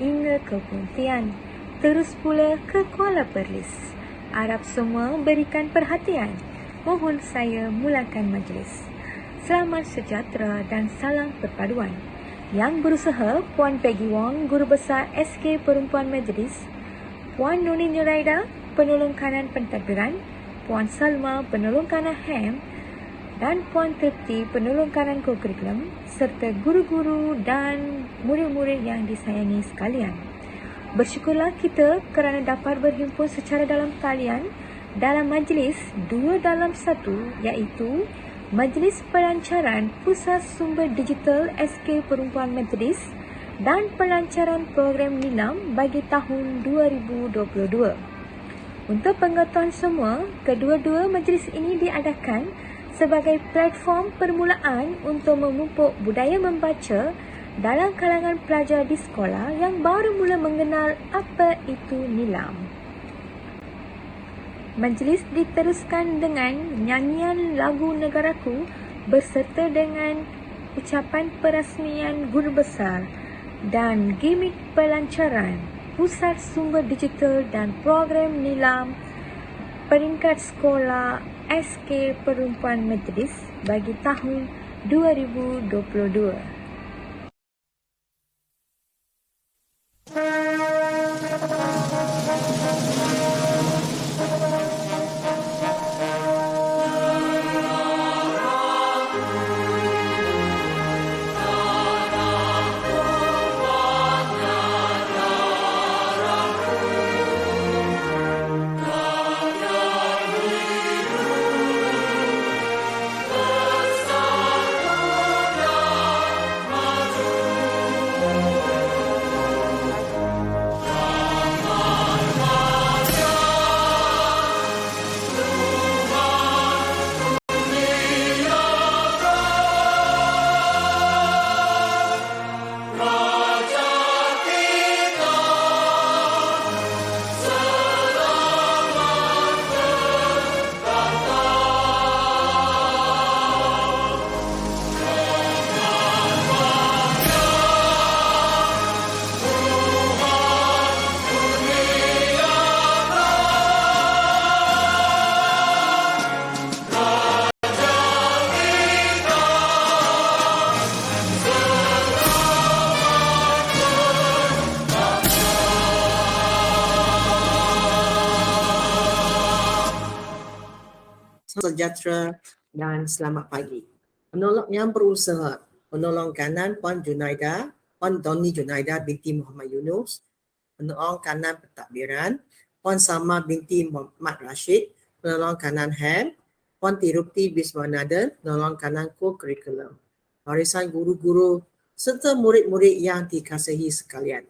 hingga ke Pontian, terus pula ke Kuala Perlis. Harap semua berikan perhatian. Mohon saya mulakan majlis. Selamat sejahtera dan salam perpaduan. Yang berusaha Puan Peggy Wong, Guru Besar SK Perempuan Majlis, Puan Nuni Nuraida, Penolong Kanan Pentadbiran, Puan Salma, Penolong Kanan HEM, dan Puan Tripti, Penolong Kanan Co-Curriculum, serta guru-guru dan murid-murid yang disayangi sekalian. Bersyukurlah kita kerana dapat berhimpun secara dalam talian dalam majlis 2 dalam 1, iaitu Majlis Pelancaran Pusat Sumber Digital SK Perempuan Majlis dan Pelancaran Program Nilam bagi tahun 2022. Untuk pengetahuan semua, kedua-dua majlis ini diadakan sebagai platform permulaan untuk memupuk budaya membaca dalam kalangan pelajar di sekolah yang baru mula mengenal apa itu nilam. Majlis diteruskan dengan nyanyian lagu Negaraku berserta dengan ucapan perasmian Guru Besar dan gimik pelancaran Pusat Sumber Digital dan Program Nilam peringkat sekolah SK Perempuan Majlis bagi tahun 2022. Sejahtera dan selamat pagi. Penolong yang berusaha, Penolong Kanan Puan Junaida, Puan Doni Junaida binti Muhammad Yunus, Penolong Kanan Pentadbiran, Puan Salma binti Muhammad Rashid, Penolong Kanan HEM, Puan Tirupti Biswanadan, Penolong Kanan Co-Curriculum, barisan guru-guru serta murid-murid yang dikasihi sekalian.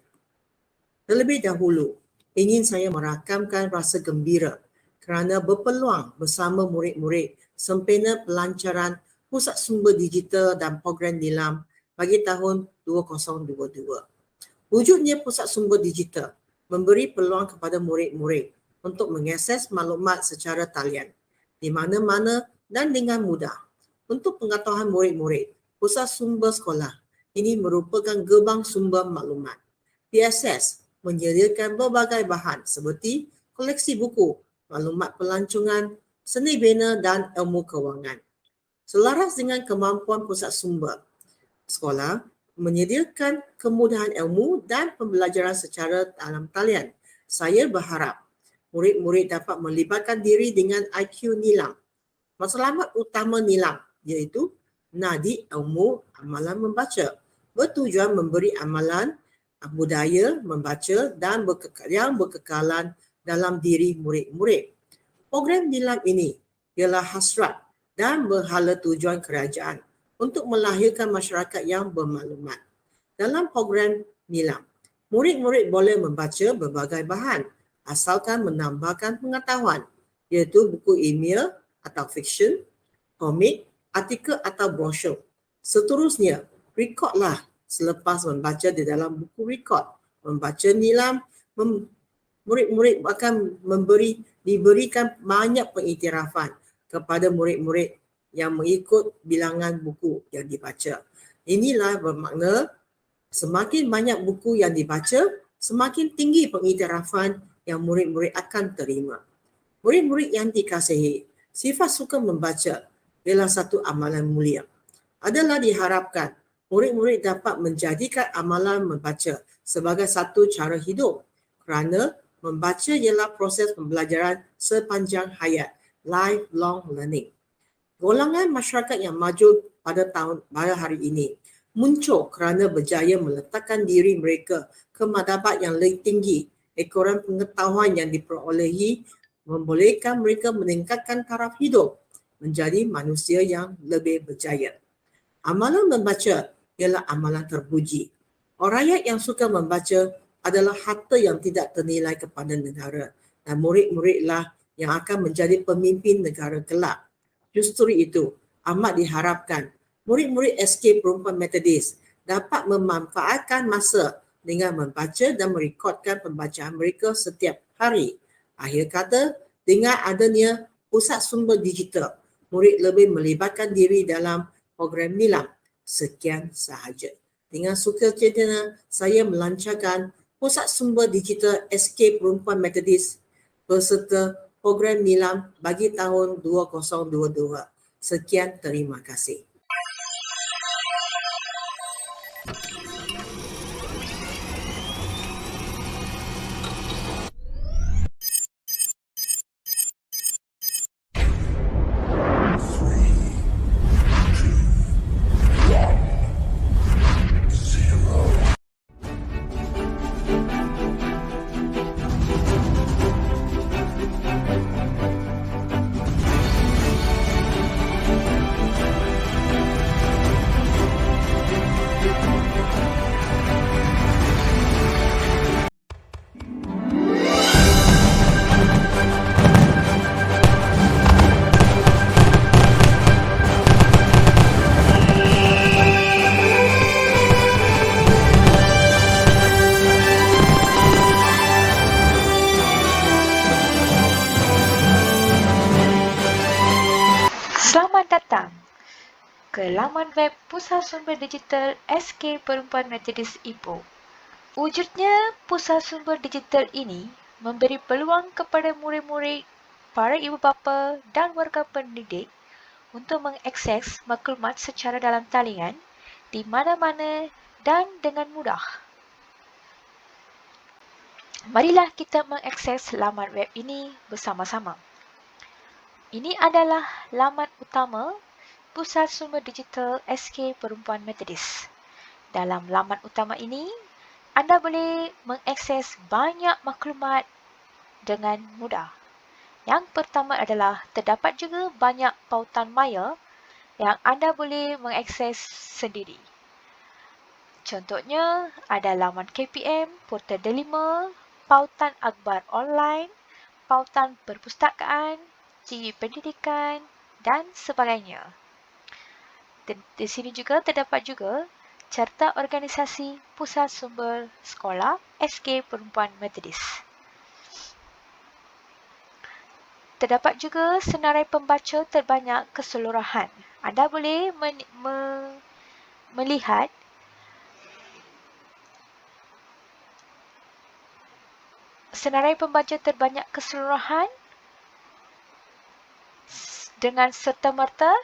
Terlebih dahulu, ingin saya merakamkan rasa gembira kerana berpeluang bersama murid-murid sempena pelancaran Pusat Sumber Digital dan Program Nilam bagi tahun 2022. Wujudnya Pusat Sumber Digital memberi peluang kepada murid-murid untuk mengakses maklumat secara talian di mana-mana dan dengan mudah. Untuk pengetahuan murid-murid, Pusat Sumber Sekolah ini merupakan gerbang sumber maklumat. PSS menyediakan berbagai bahan seperti koleksi buku, maklumat pelancongan, seni bina dan ilmu kewangan. Selaras dengan kemampuan pusat sumber, sekolah menyediakan kemudahan ilmu dan pembelajaran secara dalam talian. Saya berharap murid-murid dapat melibatkan diri dengan IQ Nilam. Matlamat utama Nilam iaitu nadi ilmu amalan membaca, bertujuan memberi amalan budaya membaca dan yang berkekalan dalam diri murid-murid. Program Nilam ini ialah hasrat dan berhala tujuan kerajaan untuk melahirkan masyarakat yang bermaklumat. Dalam program Nilam, murid-murid boleh membaca berbagai bahan asalkan menambahkan pengetahuan, iaitu buku ilmiah atau fiksyen, komik, artikel atau brosur. Seterusnya, rekodlah selepas membaca di dalam buku rekod. Membaca Nilam, murid-murid akan diberikan banyak pengiktirafan kepada murid-murid yang mengikut bilangan buku yang dibaca. Inilah bermakna semakin banyak buku yang dibaca, semakin tinggi pengiktirafan yang murid-murid akan terima. Murid-murid yang dikasihi, sifat suka membaca ialah satu amalan mulia. Adalah diharapkan murid-murid dapat menjadikan amalan membaca sebagai satu cara hidup kerana membaca ialah proses pembelajaran sepanjang hayat, lifelong learning. Golongan masyarakat yang maju pada hari ini muncul kerana berjaya meletakkan diri mereka ke martabat yang lebih tinggi. Ekoran pengetahuan yang diperolehi membolehkan mereka meningkatkan taraf hidup menjadi manusia yang lebih berjaya. Amalan membaca ialah amalan terpuji. Orang rakyat yang suka membaca adalah harta yang tidak ternilai kepada negara dan murid-muridlah yang akan menjadi pemimpin negara kelak. Justru itu, amat diharapkan murid-murid SK Perempuan Metodis dapat memanfaatkan masa dengan membaca dan merekodkan pembacaan mereka setiap hari. Akhir kata, dengan adanya pusat sumber digital, murid lebih melibatkan diri dalam program Nilam. Sekian sahaja. Dengan sukacita saya melancarkan pusat sumber digital SK Perempuan Metodis beserta program Nilam bagi tahun 2022. Sekian, terima kasih. Selamat datang ke laman web Pusat Sumber Digital SK Perempuan Metodis Ipoh. Wujudnya Pusat Sumber Digital ini memberi peluang kepada murid-murid, para ibu bapa dan warga pendidik untuk mengakses maklumat secara dalam talian di mana-mana dan dengan mudah. Marilah kita mengakses laman web ini bersama-sama. Ini adalah laman utama Pusat Sumber Digital SK Perempuan Metodis. Dalam laman utama ini, anda boleh mengakses banyak maklumat dengan mudah. Yang pertama adalah terdapat juga banyak pautan maya yang anda boleh mengakses sendiri. Contohnya ada laman KPM, Portal Delima, pautan akhbar online, pautan perpustakaan, TV pendidikan dan sebagainya. Di sini juga terdapat juga carta organisasi Pusat Sumber Sekolah SK Perempuan Metodis. Terdapat juga senarai pembaca terbanyak keseluruhan. Anda boleh melihat senarai pembaca terbanyak keseluruhan dengan serta-merta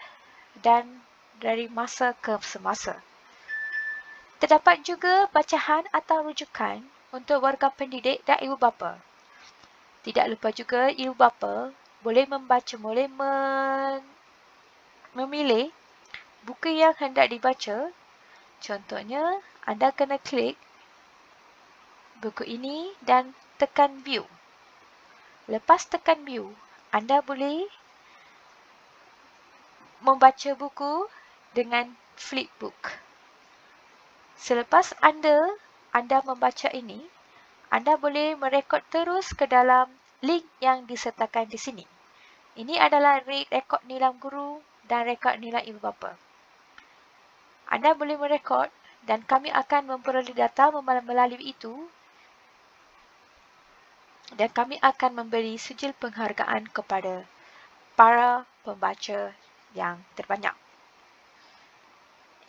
dan dari masa ke semasa. Terdapat juga bacaan atau rujukan untuk warga pendidik dan ibu bapa. Tidak lupa juga ibu bapa boleh memilih buku yang hendak dibaca. Contohnya, anda kena klik buku ini dan tekan view. Lepas tekan view, anda boleh membaca buku dengan flipbook. Selepas anda membaca ini, anda boleh merekod terus ke dalam link yang disertakan di sini. Ini adalah rekod nilam guru dan rekod nilam ibu bapa. Anda boleh merekod dan kami akan memperoleh data melalui itu dan kami akan memberi sijil penghargaan kepada para pembaca yang terbanyak.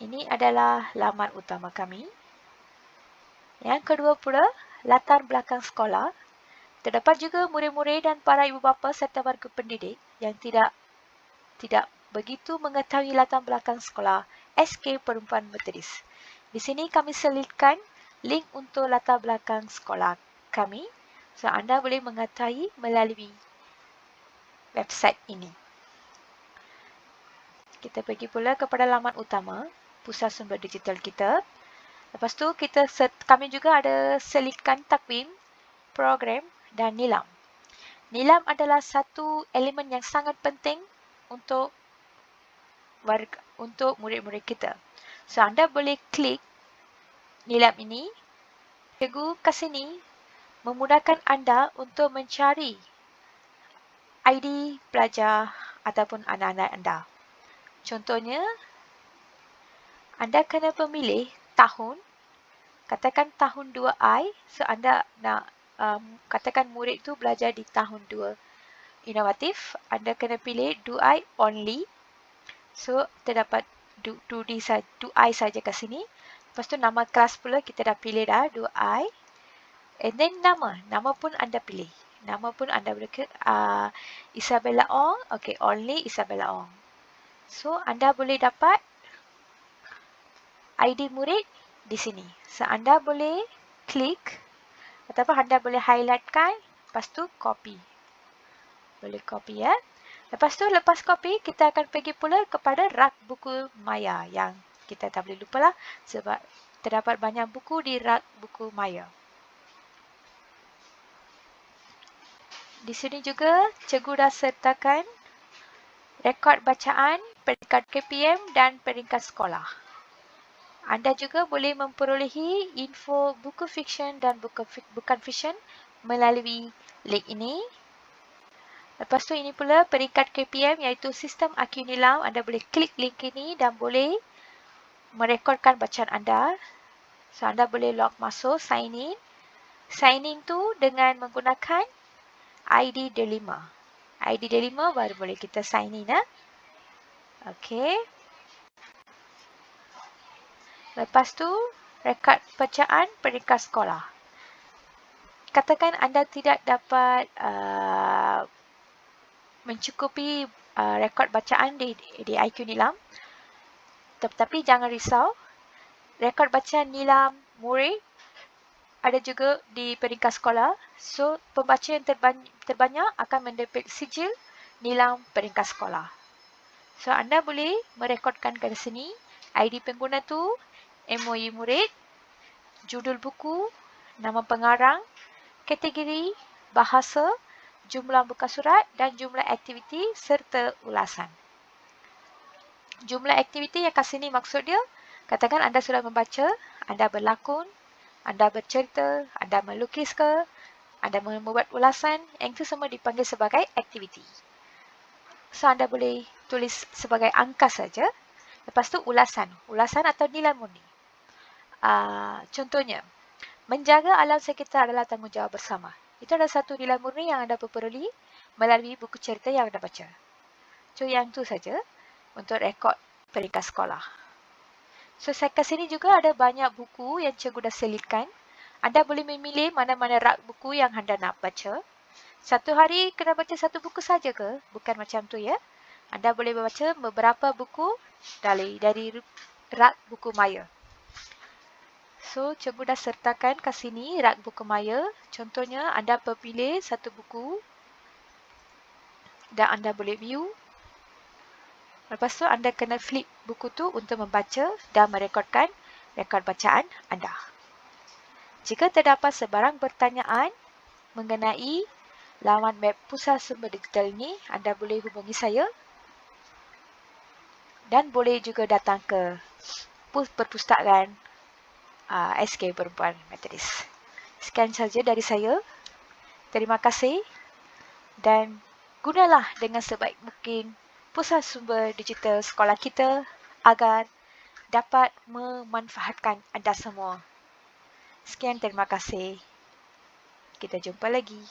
Ini adalah laman utama kami. Yang kedua pula, latar belakang sekolah. Terdapat juga murid-murid dan para ibu bapa serta warga pendidik yang tidak begitu mengetahui latar belakang sekolah SK Perempuan Metodis. Di sini kami selitkan link untuk latar belakang sekolah kami, so anda boleh mengetahui melalui website ini. Kita pergi pula kepada laman utama pusat sumber digital kita. Lepas tu kami juga ada selitkan takvim, program dan nilam. Nilam adalah satu elemen yang sangat penting untuk murid-murid kita. So anda boleh klik nilam ini. Cikgu kat sini memudahkan anda untuk mencari ID pelajar ataupun anak-anak anda. Contohnya, anda kena memilih tahun, katakan tahun 2I, so anda nak katakan murid tu belajar di tahun 2 inovatif, anda kena pilih 2I only. So, terdapat 2I saja kat sini. Lepas tu nama kelas pula kita dah pilih dah 2I. And then nama pun anda pilih. Nama pun anda boleh Isabella Ong, okay, only Isabella Ong. So, anda boleh dapat ID murid di sini. So, anda boleh klik ataupun anda boleh highlightkan, lepas tu copy. Boleh copy ya. Lepas copy, kita akan pergi pula kepada rak buku maya yang kita tak boleh lupa lah sebab terdapat banyak buku di rak buku maya. Di sini juga cikgu dah sertakan rekod bacaan, peringkat KPM dan peringkat sekolah. Anda juga boleh memperolehi info buku fiksyen dan bukan fiksyen melalui link ini. Lepas tu ini pula peringkat KPM iaitu sistem IQ Nilam. Anda boleh klik link ini dan boleh merekodkan bacaan anda. So anda boleh log masuk, sign in. Sign in tu dengan menggunakan ID D5. ID D5 baru boleh kita sign in. Okey. Lepas tu rekod bacaan peringkat sekolah. Katakan anda tidak dapat mencukupi rekod bacaan di IQ Nilam. Tetapi jangan risau. Rekod bacaan Nilam murid ada juga di peringkat sekolah. So, pembaca yang terbanyak akan mendapat sijil Nilam peringkat sekolah. So, anda boleh merekodkan ke sini ID pengguna tu, MOE murid, judul buku, nama pengarang, kategori, bahasa, jumlah buka surat dan jumlah aktiviti serta ulasan. Jumlah aktiviti yang kat sini maksud dia, katakan anda sudah membaca, anda berlakon, anda bercerita, anda melukis ke, anda membuat ulasan, yang itu semua dipanggil sebagai aktiviti. So, anda boleh tulis sebagai angka saja. Lepas tu ulasan atau nilai murni. Contohnya, menjaga alam sekitar adalah tanggungjawab bersama. Itu adalah satu nilai murni yang anda peroleh melalui buku cerita yang anda baca. So, yang tu saja untuk rekod peringkat sekolah. So, kat sini juga ada banyak buku yang cikgu dah selitkan. Anda boleh memilih mana-mana rak buku yang anda nak baca. Satu hari kena baca satu buku saja ke? Bukan macam tu ya. Anda boleh membaca beberapa buku dari rak buku maya. So, cikgu dah sertakan kat sini rak buku maya. Contohnya, anda pilih satu buku dan anda boleh view. Lepas tu, anda kena flip buku tu untuk membaca dan merekodkan rekod bacaan anda. Jika terdapat sebarang pertanyaan mengenai laman web Pusat Sumber Digital ini, anda boleh hubungi saya dan boleh juga datang ke perpustakaan SK Perempuan Metodis. Sekian saja dari saya. Terima kasih dan gunalah dengan sebaik mungkin Pusat Sumber Digital sekolah kita agar dapat memanfaatkan anda semua. Sekian, terima kasih. Kita jumpa lagi.